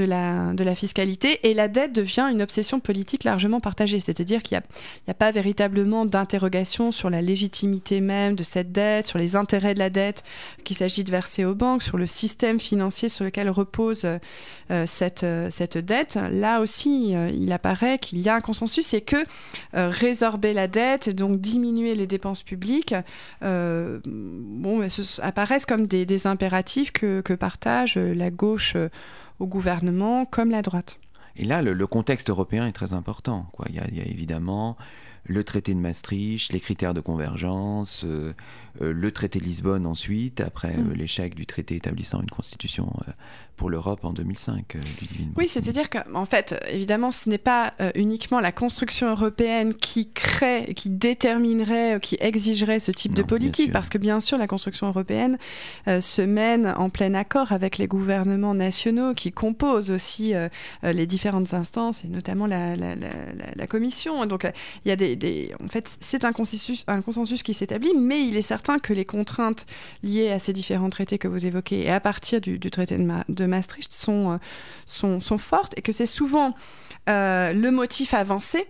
la fiscalité, et la dette devient une obsession politique largement partagée. C'est-à-dire qu'il n'y a pas véritablement d'interrogation sur la légitimité même de cette dette, sur les intérêts de la dette qu'il s'agit de verser aux banques, sur le système financier sur lequel repose cette dette. Là aussi, il apparaît qu'il y a un consensus et que résorber la dette, donc diminuer les dépenses publiques, apparaissent comme des impératifs que partage la gauche au gouvernement comme la droite. Et là, le contexte européen est très important, quoi. Il y a évidemment le traité de Maastricht, les critères de convergence, le traité de Lisbonne ensuite, après l'échec du traité établissant une constitution pour l'Europe en 2005. Ludivine. Oui, c'est-à-dire qu'en fait, évidemment, ce n'est pas uniquement la construction européenne qui déterminerait, qui exigerait ce type de politique, parce que bien sûr, la construction européenne se mène en plein accord avec les gouvernements nationaux qui composent aussi les différentes instances, et notamment la Commission. Donc, il y a en fait, c'est un consensus qui s'établit, mais il est certain que les contraintes liées à ces différents traités que vous évoquez, et à partir du traité de Maastricht, sont fortes, et que c'est souvent le motif avancé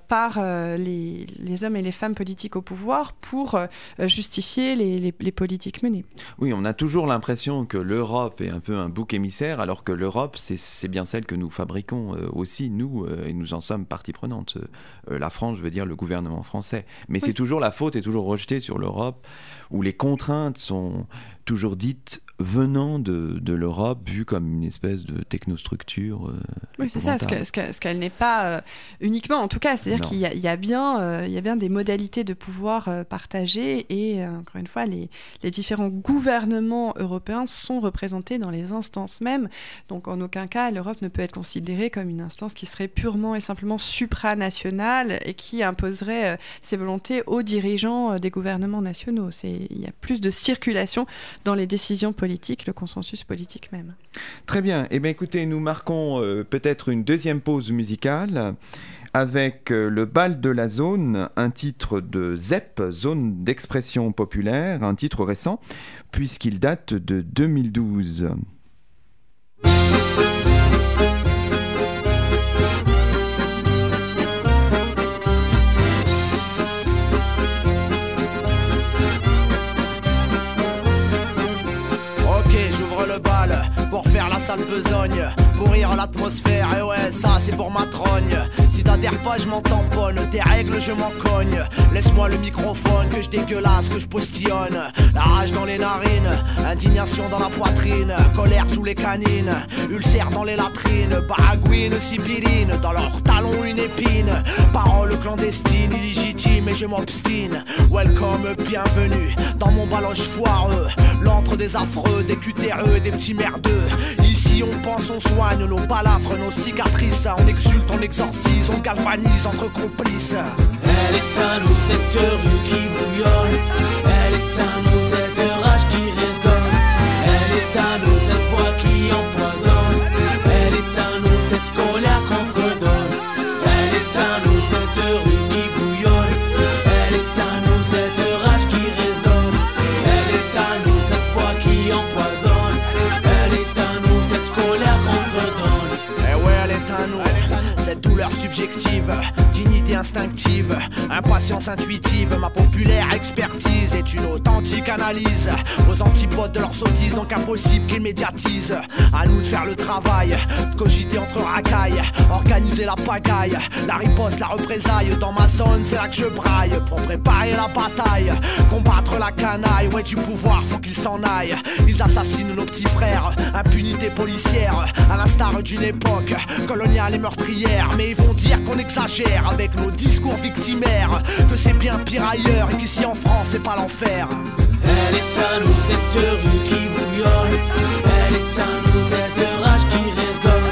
par les hommes et les femmes politiques au pouvoir pour justifier les politiques menées. Oui, on a toujours l'impression que l'Europe est un peu un bouc émissaire, alors que l'Europe, c'est bien celle que nous fabriquons aussi, nous, et nous en sommes partie prenante. La France, je veux dire le gouvernement français. Mais oui, la faute est toujours rejetée sur l'Europe, où les contraintes sont toujours dites venant de l'Europe, vue comme une espèce de technostructure. Oui, c'est ça, ce qu'elle n'est pas uniquement, en tout cas. C'est-à-dire qu'il y a bien des modalités de pouvoir partagées, et encore une fois, les différents gouvernements européens sont représentés dans les instances mêmes. Donc en aucun cas, l'Europe ne peut être considérée comme une instance qui serait purement et simplement supranationale et qui imposerait ses volontés aux dirigeants des gouvernements nationaux. Il y a plus de circulation dans les décisions politiques, le consensus politique même. Très bien. Eh bien, écoutez, nous marquons peut-être une deuxième pause musicale avec Le bal de la zone, un titre de ZEP, Zone d'expression populaire, un titre récent, puisqu'il date de 2012. Pour faire la sale besogne, pourrir l'atmosphère, et ouais, ça c'est pour ma trogne. Si t'adhères pas, je m'en tamponne, tes règles, je m'en cogne. Laisse-moi le microphone, que je dégueulasse, que je postillonne. La rage dans les narines, indignation dans la poitrine, colère sous les canines, ulcère dans les latrines, baragouine, sibylline, dans leurs talons une épine. Parole clandestine, illégitime, et je m'obstine. Welcome, bienvenue dans mon baloche foireux, l'antre des affreux, des cutéreux, des petits merdeux. Ici on pense, on soigne nos balafres, nos cicatrices. On exulte, on exorcise, on se galvanise entre complices. Elle est à nous cette rue qui bouillonne. Elle est à nous cette rage qui résonne. Elle est à nous cette voix qui empoisonne. Elle est à nous cette colère qu'on redonne. Elle est à nous cette rue qui bouillonne. Elle est à nous cette rage qui résonne. Elle est à nous cette voix qui empoisonne. Cette douleur subjective, dignité instinctive, impatience intuitive, ma populaire expertise est une authentique analyse. Aux antipodes de leur sottise, donc impossible qu'ils médiatisent. À nous de faire le travail, de cogiter entre racailles, organiser la pagaille, la riposte, la représaille. Dans ma zone, c'est là que je braille, pour préparer la bataille, combattre la canaille. Ouais, du pouvoir, faut qu'ils s'en aillent. Ils assassinent nos petits frères, impunité policière, à l'instar d'une époque coloniale et meurtrière. Mais ils vont dire qu'on exagère avec nos discours victimaires, que c'est bien pire ailleurs et qu'ici en France c'est pas l'enfer. Elle est à nous cette rue qui bouillonne. Elle est à nous cette rage qui résonne.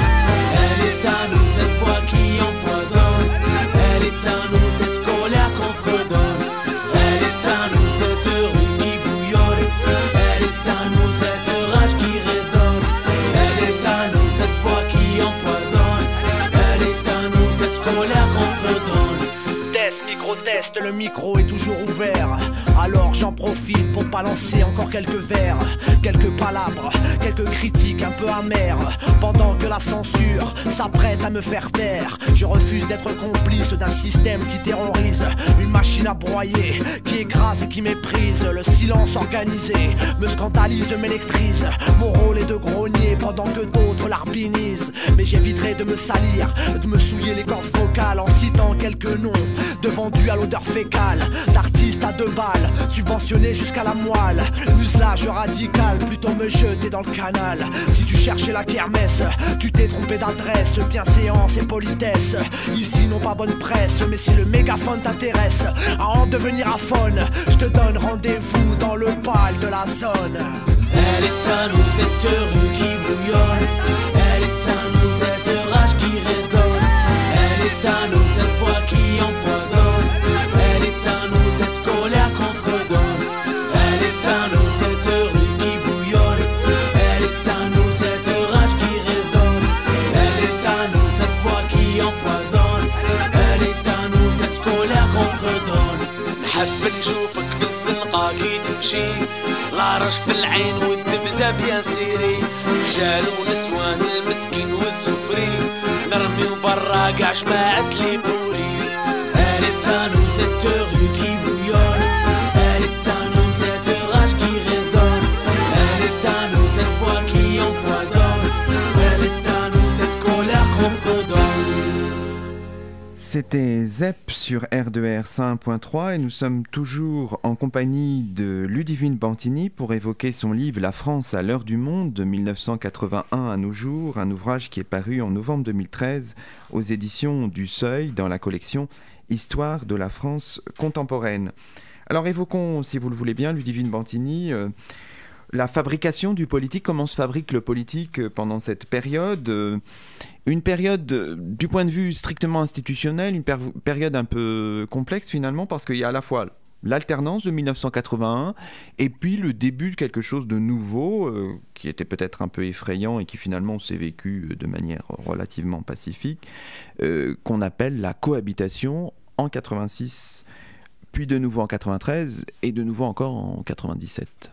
Elle est à nous cette voix qui empoisonne. Elle est à nous cette colère qu'on redonne. Elle est à nous cette rue qui bouillonne. Elle est à nous cette rage qui résonne. Elle est à nous cette voix qui empoisonne. Test, micro-test, le micro est toujours ouvert. Alors j'en profite pour balancer encore quelques vers, quelques palabres, quelques critiques un peu amères. Pendant que la censure s'apprête à me faire taire, je refuse d'être complice d'un système qui terrorise. Une machine à broyer, qui écrase et qui méprise. Le silence organisé me scandalise, m'électrise. Mon rôle est de grogner pendant que d'autres l'arbinisent. Mais j'éviterai de me salir, de me souiller les cordes vocales en citant quelques noms de vendus à l'odeur fécale, d'artistes à 2 balles, subventionnés jusqu'à la moelle. Muselage radical, plutôt me jeter dans le canal. Si tu cherchais la kermesse, tu t'es trompé d'adresse. Bienséance et politesse, ici n'ont pas bonne presse. Mais si le mégaphone t'intéresse à en devenir aphone, je te donne rendez-vous dans le bal de la zone. Elle est à nous cette rue qui bouillonne. Elle est à nous cette rage qui résonne. Elle est à nous cette voix qui empoisonne. Elle est à nous cette colère qu'on redonne. Elle est à nous cette rue qui bouillonne. Elle est à nous cette rage qui résonne. Elle est à nous cette voix qui empoisonne. Elle est à nous cette colère qu'on redonne. نحب نشوفك بالزنقة كي تمشي، لا رش في العين والدمزة بيان سيري. رجال ونسوان المسكين والسفري، نرميو برا قاع جماعة لي بوري. Elle est à nous cette rue qui bouillonne. Elle est à nous cette rage qui résonne. Elle est à nous cette voix qui empoisonne. Elle est à nous cette colère qu'on redonne. C'était ZEP sur R2R 101.3 et nous sommes toujours en compagnie de Ludivine Bantini pour évoquer son livre La France à l'heure du monde de 1981 à nos jours, un ouvrage qui est paru en novembre 2013 aux éditions du Seuil dans la collection Histoire de la France contemporaine. Alors évoquons, si vous le voulez bien, Ludivine Bantini, la fabrication du politique, comment se fabrique le politique pendant cette période, une période du point de vue strictement institutionnel, une période un peu complexe finalement, parce qu'il y a à la fois l'alternance de 1981 et puis le début de quelque chose de nouveau qui était peut-être un peu effrayant et qui finalement s'est vécu de manière relativement pacifique, qu'on appelle la cohabitation en 86, puis de nouveau en 93 et de nouveau encore en 97.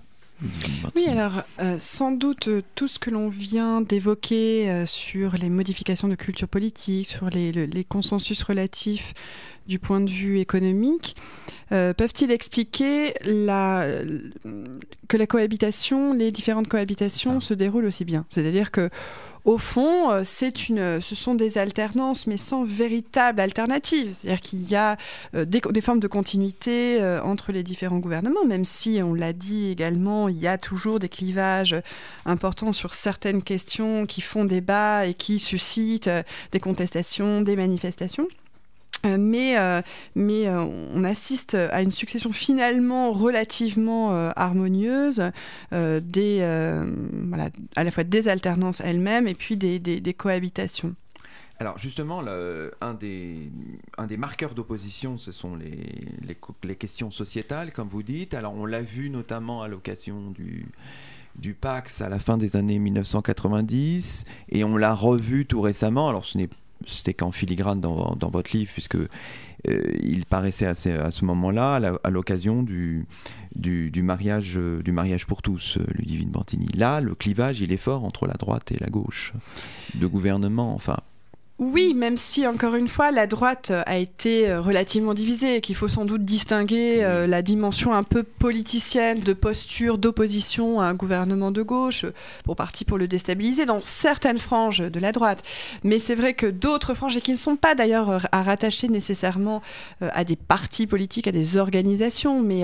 Oui, alors sans doute tout ce que l'on vient d'évoquer sur les modifications de culture politique, sur les consensus relatifs du point de vue économique, peuvent-ils expliquer que la cohabitation, les différentes cohabitations se déroulent aussi bien ? C'est-à-dire que au fond, ce sont des alternances, mais sans véritable alternative. C'est-à-dire qu'il y a des formes de continuité entre les différents gouvernements, même si, on l'a dit également, il y a toujours des clivages importants sur certaines questions qui font débat et qui suscitent des contestations, des manifestations. Mais on assiste à une succession finalement relativement harmonieuse à la fois des alternances elles-mêmes et puis des cohabitations. Alors justement, un des marqueurs d'opposition, ce sont les questions sociétales, comme vous dites. Alors on l'a vu notamment à l'occasion du Pax à la fin des années 1990, et on l'a revu tout récemment. Alors c'était qu'en filigrane dans votre livre, puisque il paraissait à ce moment-là, à l'occasion du mariage pour tous, Ludivine Bantini. Là, le clivage, il est fort entre la droite et la gauche, de gouvernement, enfin. Oui, même si, encore une fois, la droite a été relativement divisée, qu'il faut sans doute distinguer la dimension un peu politicienne de posture d'opposition à un gouvernement de gauche, pour le déstabiliser dans certaines franges de la droite. Mais c'est vrai que d'autres franges, et qui ne sont pas d'ailleurs à rattacher nécessairement à des partis politiques, à des organisations, mais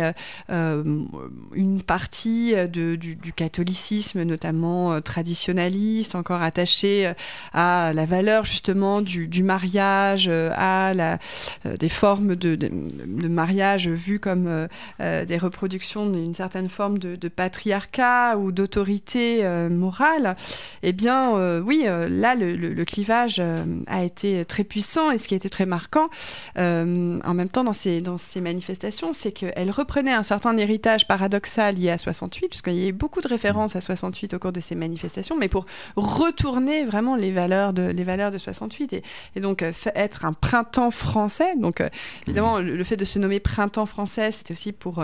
une partie du catholicisme, notamment traditionnaliste, encore attachée à la valeur justement du mariage, à des formes de mariage vues comme des reproductions d'une certaine forme de patriarcat ou d'autorité morale, eh bien oui, là le clivage a été très puissant, et ce qui a été très marquant en même temps dans ces manifestations, c'est qu'elles reprenaient un certain héritage paradoxal lié à 68, puisqu'il y a eu beaucoup de références à 68 au cours de ces manifestations, mais pour retourner vraiment les valeurs de 68 et donc être un printemps français. Donc évidemment, le fait de se nommer printemps français, c'était aussi pour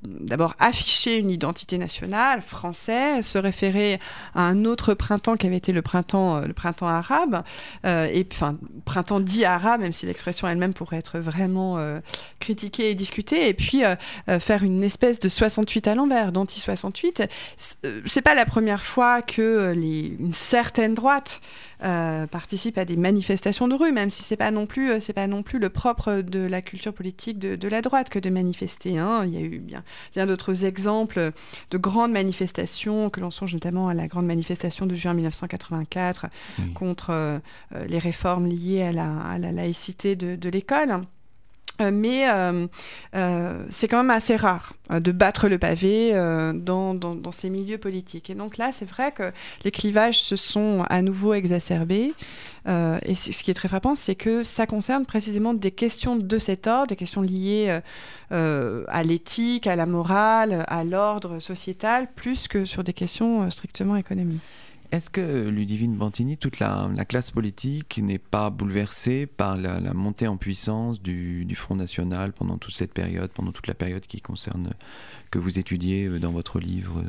d'abord afficher une identité nationale française, se référer à un autre printemps qui avait été le printemps arabe, et enfin printemps dit arabe, même si l'expression elle-même pourrait être vraiment critiquée et discutée, et puis faire une espèce de 68 à l'envers, d'anti-68. C'est pas la première fois que une certaine droite participe à des manifestations de rue, même si c'est pas non plus le propre de la culture politique de la droite que de manifester. Hein. Il y a eu bien d'autres exemples de grandes manifestations, que l'on songe notamment à la grande manifestation de juin 1984 contre les réformes liées à la laïcité de l'école. Mais c'est quand même assez rare de battre le pavé dans ces milieux politiques. Et donc là, c'est vrai que les clivages se sont à nouveau exacerbés. Et ce qui est très frappant, c'est que ça concerne précisément des questions de cet ordre, des questions liées à l'éthique, à la morale, à l'ordre sociétal, plus que sur des questions strictement économiques. Est-ce que, Ludivine Bantini, toute la classe politique n'est pas bouleversée par la montée en puissance du Front National pendant toute la période qui concerne, que vous étudiez dans votre livre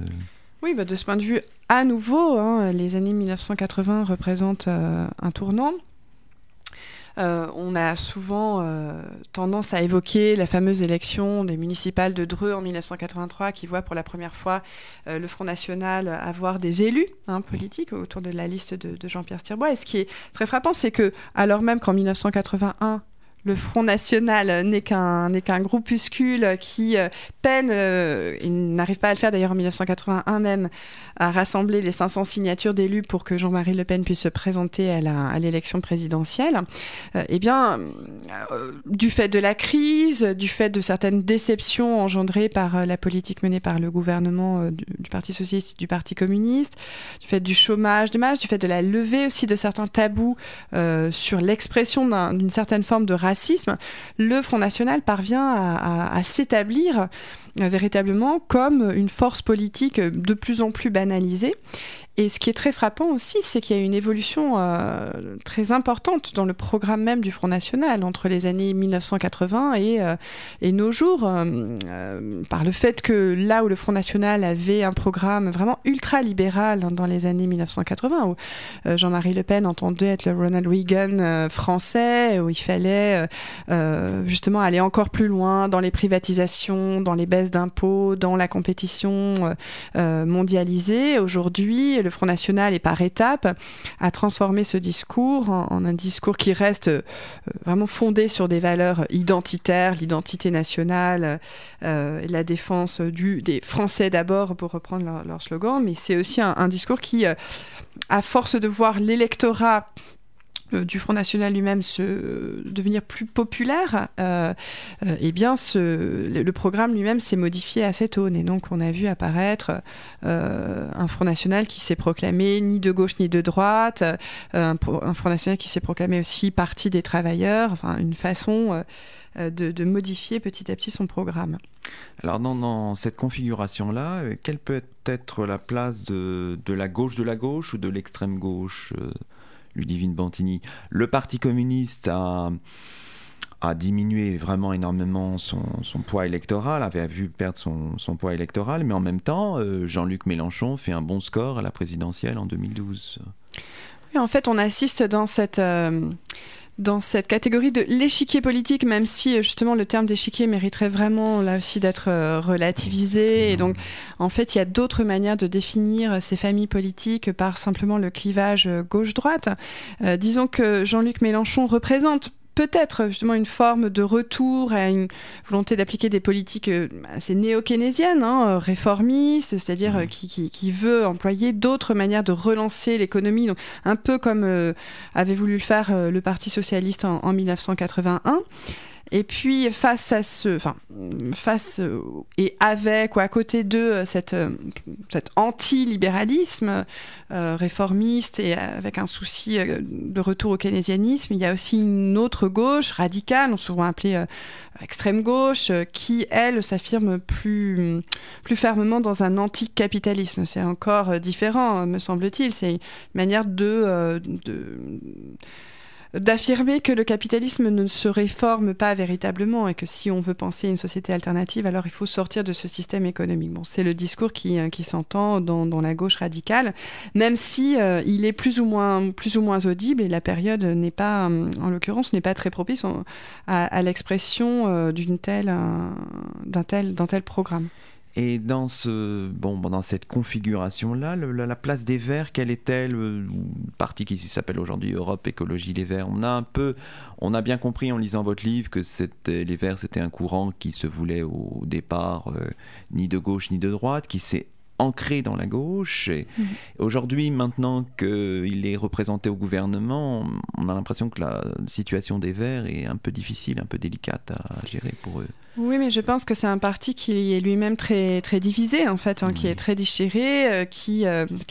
Oui, de ce point de vue, à nouveau, les années 1980 représentent un tournant. On a souvent tendance à évoquer la fameuse élection des municipales de Dreux en 1983 qui voit pour la première fois le Front National avoir des élus politiques autour de la liste de Jean-Pierre Stirbois. Et ce qui est très frappant, c'est que, alors même qu'en 1981, le Front National n'est qu'un groupuscule qui peine, il n'arrive pas à le faire d'ailleurs en 1981 même, à rassembler les 500 signatures d'élus pour que Jean-Marie Le Pen puisse se présenter à l'élection présidentielle. Eh bien, du fait de la crise, du fait de certaines déceptions engendrées par la politique menée par le gouvernement du Parti socialiste et du Parti communiste, du fait du chômage de masse, du fait de la levée aussi de certains tabous sur l'expression d'une certaine forme de radicalisme racisme, le Front National parvient à s'établir véritablement comme une force politique de plus en plus banalisée. Et ce qui est très frappant aussi, c'est qu'il y a une évolution très importante dans le programme même du Front National entre les années 1980 et nos jours, par le fait que là où le Front National avait un programme vraiment ultra-libéral dans les années 1980, où Jean-Marie Le Pen entendait être le Ronald Reagan français, où il fallait justement aller encore plus loin dans les privatisations, dans les baisses d'impôts, dans la compétition mondialisée. Aujourd'hui, le Front National est par étapes à transformer ce discours en un discours qui reste vraiment fondé sur des valeurs identitaires, l'identité nationale, la défense des Français d'abord, pour reprendre leur slogan, mais c'est aussi un discours qui, à force de voir l'électorat du Front National lui-même devenir plus populaire, eh bien le programme lui-même s'est modifié à cette aune. Et donc on a vu apparaître un Front National qui s'est proclamé ni de gauche ni de droite, un Front National qui s'est proclamé aussi parti des travailleurs, enfin une façon de modifier petit à petit son programme. Alors dans cette configuration-là, quelle peut être la place de la gauche ou de l'extrême gauche, Ludivine Bantigny? Le Parti communiste a diminué vraiment énormément son poids électoral, avait vu perdre son poids électoral, mais en même temps, Jean-Luc Mélenchon fait un bon score à la présidentielle en 2012. Oui, en fait, on assiste dans cette catégorie de l'échiquier politique, même si justement le terme d'échiquier mériterait vraiment là aussi d'être relativisé. Et donc, en fait, il y a d'autres manières de définir ces familles politiques par simplement le clivage gauche-droite. Disons que Jean-Luc Mélenchon représente peut-être justement une forme de retour à une volonté d'appliquer des politiques assez néo-keynésiennes, réformistes, c'est-à-dire qui veut employer d'autres manières de relancer l'économie, donc un peu comme avait voulu le faire le Parti socialiste en 1981. Et puis face et avec ou à côté de cet anti-libéralisme réformiste et avec un souci de retour au keynésianisme, il y a aussi une autre gauche radicale, souvent appelée extrême gauche, qui elle s'affirme plus fermement dans un anti-capitalisme. C'est encore différent, me semble-t-il. C'est une manière d'affirmer que le capitalisme ne se réforme pas véritablement et que si on veut penser une société alternative, alors il faut sortir de ce système économique. Bon, c'est le discours qui s'entend dans la gauche radicale, même si il est plus ou moins audible, et la période n'est pas, en l'occurrence, n'est pas très propice à l'expression d'un tel programme. Et dans cette configuration-là, la place des Verts, quelle est-elle? Parti qui s'appelle aujourd'hui Europe Écologie Les Verts. On a bien compris en lisant votre livre que les Verts, c'était un courant qui se voulait au départ ni de gauche ni de droite, qui s'est ancré dans la gauche. Et aujourd'hui, maintenant qu'il est représenté au gouvernement, on a l'impression que la situation des Verts est un peu difficile, un peu délicate à gérer pour eux. Oui, mais je pense que c'est un parti qui est lui-même très, très divisé, en fait, qui est très déchiré, qui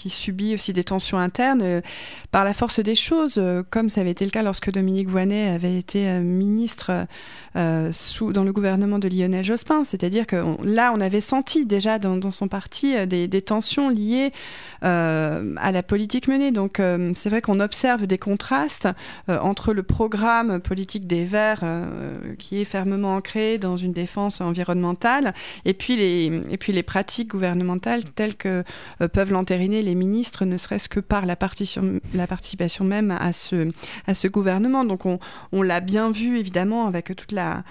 subit aussi des tensions internes par la force des choses, comme ça avait été le cas lorsque Dominique Voynet avait été ministre dans le gouvernement de Lionel Jospin. C'est-à-dire que là, on avait senti déjà dans son parti des tensions liées à la politique menée. Donc, c'est vrai qu'on observe des contrastes entre le programme politique des Verts, qui est fermement ancré dans une défense environnementale, et puis les pratiques gouvernementales telles que peuvent l'entériner les ministres, ne serait-ce que par la participation même à ce gouvernement. Donc on l'a bien vu évidemment avec toute la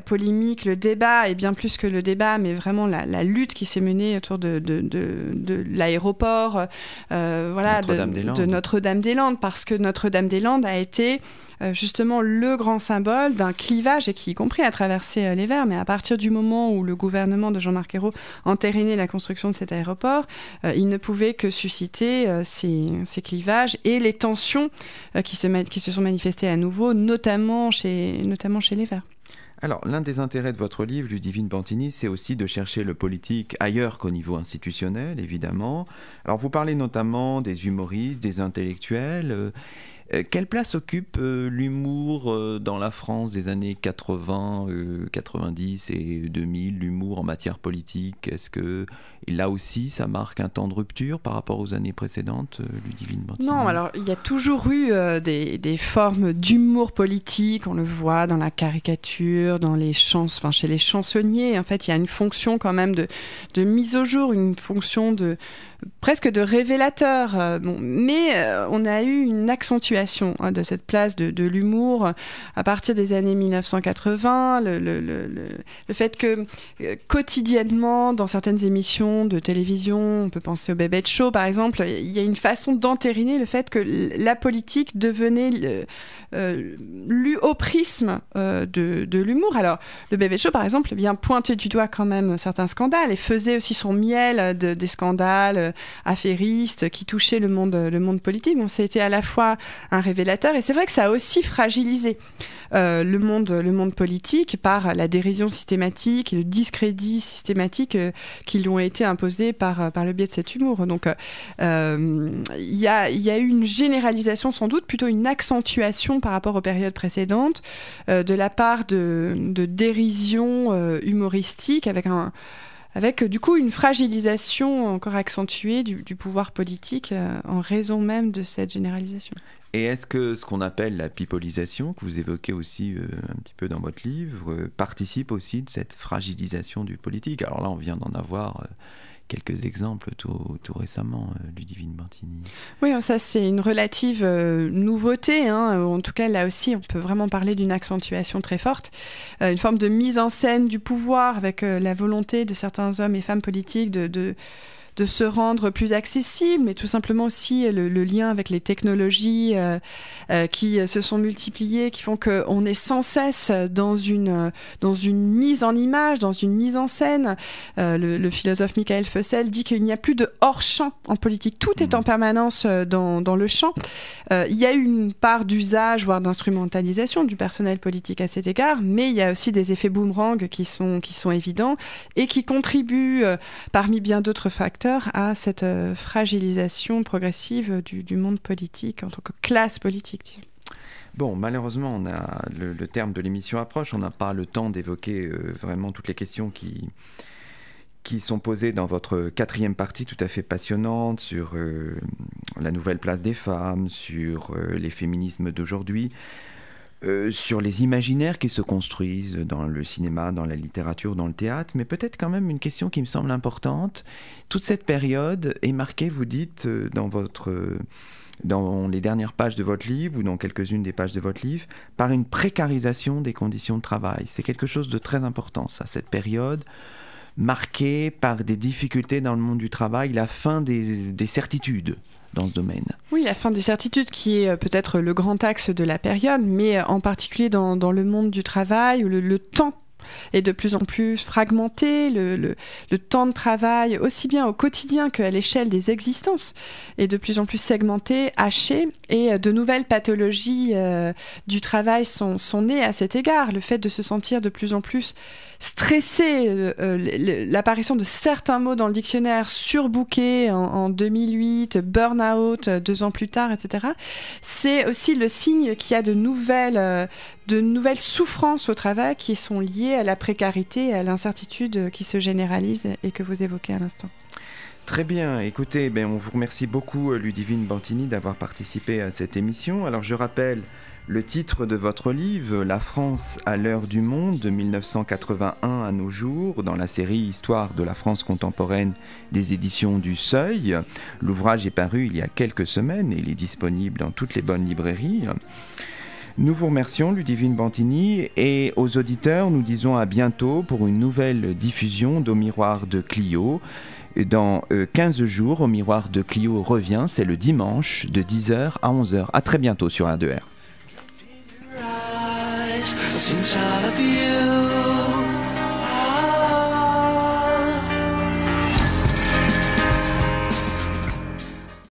polémique, le débat, et bien plus que le débat, mais vraiment la lutte qui s'est menée autour de l'aéroport de Notre-Dame-des-Landes, parce que Notre-Dame-des-Landes a été justement le grand symbole d'un clivage, et qui, y compris à traverser les Verts, mais à partir du moment où le gouvernement de Jean-Marc Ayrault entérinait la construction de cet aéroport, il ne pouvait que susciter ces clivages et les tensions qui se sont manifestées à nouveau, notamment chez les Verts. Alors, l'un des intérêts de votre livre, Ludivine Bantigny, c'est aussi de chercher le politique ailleurs qu'au niveau institutionnel, évidemment. Alors, vous parlez notamment des humoristes, des intellectuels. Quelle place occupe l'humour dans la France des années 80, 90 et 2000, l'humour en matière politique? Est-ce que là aussi, ça marque un temps de rupture par rapport aux années précédentes, Ludivine Bantini? Non, alors il y a toujours eu des formes d'humour politique, on le voit dans la caricature, dans les chez les chansonniers. En fait, il y a une fonction quand même de mise au jour, une fonction presque de révélateur. Mais on a eu une accentuation de cette place de l'humour à partir des années 1980. Le fait que quotidiennement, dans certaines émissions de télévision, on peut penser au Babette Show par exemple, il y a une façon d'entériner le fait que la politique devenait lue au prisme de l'humour. Alors, le Babette Show par exemple vient pointer du doigt quand même certains scandales et faisait aussi son miel des scandales affairistes qui touchaient le monde politique. Donc c'était à la fois un révélateur et c'est vrai que ça a aussi fragilisé le monde politique par la dérision systématique et le discrédit systématique qui lui ont été imposés par le biais de cet humour. Donc il y a eu une généralisation, sans doute plutôt une accentuation par rapport aux périodes précédentes de la part de dérision humoristique avec du coup une fragilisation encore accentuée du pouvoir politique en raison même de cette généralisation. Et est-ce que ce qu'on appelle la pipolisation, que vous évoquez aussi un petit peu dans votre livre, participe aussi de cette fragilisation du politique? Alors là, on vient d'en avoir quelques exemples tout récemment, Ludivine Bantini. Oui, ça c'est une relative nouveauté. En tout cas, là aussi, on peut vraiment parler d'une accentuation très forte. Une forme de mise en scène du pouvoir avec la volonté de certains hommes et femmes politiques de se rendre plus accessible, mais tout simplement aussi le lien avec les technologies qui se sont multipliées, qui font qu'on est sans cesse dans une mise en image, dans une mise en scène. Le philosophe Michael Fussell dit qu'il n'y a plus de hors-champ en politique. Tout est en permanence dans le champ. Il y a eu une part d'usage, voire d'instrumentalisation du personnel politique à cet égard, mais il y a aussi des effets boomerang qui sont évidents et qui contribuent, parmi bien d'autres facteurs, à cette fragilisation progressive du monde politique en tant que classe politique. Bon, malheureusement, on a le terme de l'émission approche, on n'a pas le temps d'évoquer vraiment toutes les questions qui sont posées dans votre quatrième partie tout à fait passionnante sur la nouvelle place des femmes, sur les féminismes d'aujourd'hui. Sur les imaginaires qui se construisent dans le cinéma, dans la littérature, dans le théâtre, mais peut-être quand même une question qui me semble importante. Toute cette période est marquée, vous dites, dans les dernières pages de votre livre, ou dans quelques-unes des pages de votre livre, par une précarisation des conditions de travail. C'est quelque chose de très important, ça, cette période marquée par des difficultés dans le monde du travail, la fin des certitudes dans ce domaine. Oui, la fin des certitudes qui est peut-être le grand axe de la période, mais en particulier dans le monde du travail où le temps est de plus en plus fragmenté, le temps de travail, aussi bien au quotidien qu'à l'échelle des existences, est de plus en plus segmenté, haché, et de nouvelles pathologies du travail sont nées à cet égard. Le fait de se sentir de plus en plus stressé, l'apparition de certains mots dans le dictionnaire, surbooké en 2008, burn-out 2 ans plus tard, etc. C'est aussi le signe qu'il y a de nouvelles souffrances au travail qui sont liées à la précarité et à l'incertitude qui se généralise et que vous évoquez à l'instant. Très bien, écoutez, on vous remercie beaucoup Ludivine Bantini d'avoir participé à cette émission. Alors je rappelle le titre de votre livre, La France à l'heure du monde, de 1981 à nos jours, dans la série Histoire de la France contemporaine des éditions du Seuil. L'ouvrage est paru il y a quelques semaines et il est disponible dans toutes les bonnes librairies. Nous vous remercions Ludivine Bantini et aux auditeurs, nous disons à bientôt pour une nouvelle diffusion d'Au Miroir de Clio. Dans 15 jours, Au Miroir de Clio revient, c'est le dimanche de 10h à 11h. À très bientôt sur R2R. Since I love you